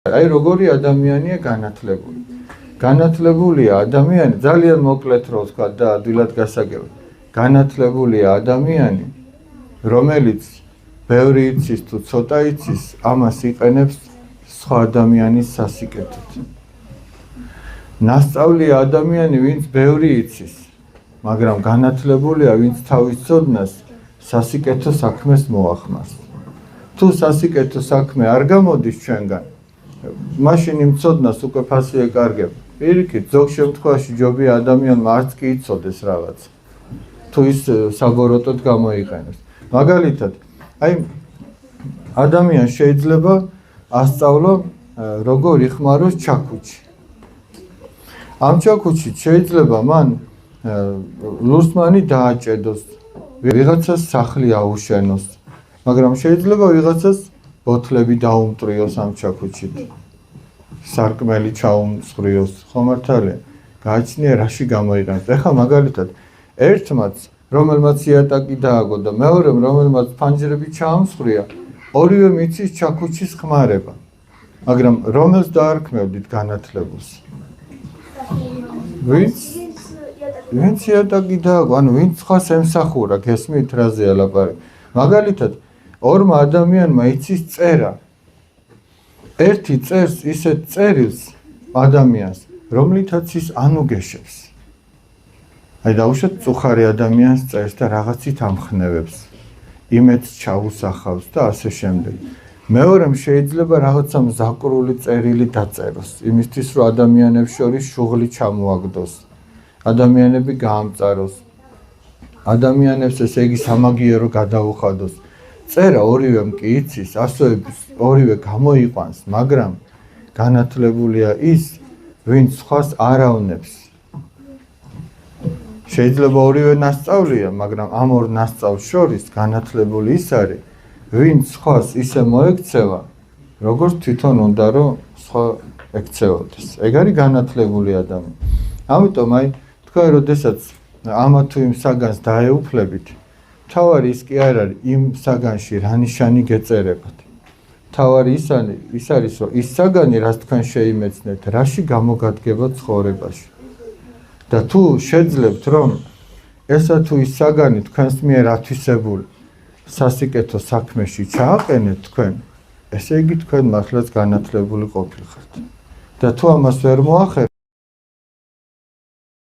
აი როგორი ადამიანია განათლებული. განათლებულია ადამიანი, ძალიან მოკლედ რო ვთქვა და ადვილად გასაგებია. განათლებულია ადამიანი, რომელიც ბევრი იცის თუ ცოტა იცის, ამას იყენებს სხვა ადამიანის სასიკეთოდ. ნასწავლია ადამიანი, ვინც ბევრი იცის, მაგრამ განათლებულია, ვინც თავის ცოდნას სასიკეთო საქმეს მოახმარს. თუ სასიკეთო საქმე არ გამოდის ჩვენგან, მაშინ იმ ცოდნას უკვე ფასი ეკარგება. პირიქით, ზოგ შემთხვევაში ჯობია ადამიანმა არც კი იცოდეს რაღაც. თუ ის საბოროტოდ გამოიყენებს. მაგალითად, აი ადამიანს შეიძლება ასწავლო როგორ იხმაროს ჩაქუჩი. ამ ჩაქუჩით შეიძლება მან ლურსმანი დააჭედოს, ვიღაცას სახლი აუშენოს, მაგრამ შეიძლება ვიღაცას ბოთლები დაუმტრიოს ამ ჩაქუჩით. სარკმელი ჩაუმსხვრიოს, ხო მართალია? გააჩნია რაში გამოიყენოს. ეხლა მაგალითად, ერთმაც რომელმაც იატაკი დააგო და მეორემ რომელმაც ფანჯრები ჩაამსხვრია, ორივე მიცის ჩაქუჩის ხმარება. მაგრამ რომელს დაარქმევდით განათლებულს? ვინც იატაკი დააგო, ანუ ვინც სხვას ემსახურა, გესმით რაზეა ლაპარაკი. მაგალითად, ორმა ადამიანმა იცის წერა. ერთი წერს ისეთ წერილს ადამიანს, რომლითაც ის ანუგეშებს. აი დაუშვათ წუხარი ადამიანს წერს და რაღაცით ამხნევებს. იმედს ჩაუსახავს და ასე შემდეგ. მეორემ შეიძლება რაღაცა მზაკრული წერილი დაწეროს, იმისთვის რომ ადამიანებს შორის შუღლი ჩამოაგდოს. ადამიანები გაამწაროს. ადამიანებს ესე იგი სამაგიერო გადაუხადოს. წერა ორივემ კი იცის, ასოების ორივე გამოიყვანს, მაგრამ განათლებულია ის, ვინც სხვას არ ავნებს. შეიძლება ორივე ნასწავლია, მაგრამ ამ ორ ნასწავლს შორის განათლებული ის არის, ვინც სხვას ისე მოექცევა, როგორც თვითონ უნდა რომ სხვა ექცევოდეს. ეგ არის განათლებული ადამიანი. ამიტომ აი თქვენ როდესაც ამა თუ იმ საგანს დაეუფლებით, თავარი ის კი არ არის იმ საგანში რა ნიშანი გეწერებათ. თავარი ის არის, რომ ის საგანი, რაც თქვენ შეიმეცნეთ, რაში გამოგადგება ცხოვრებაში. და თუ შეძლებთ, რომ ესა თუ ის საგანი თქვენს მიერ ათვისებული სასიკეთო საქმეში ჩააყენეთ თქვენ, ესე იგი თქვენ მართლაც განათლებული ყოფილიყართ. და თუ ამას ვერ მოახერხებთ,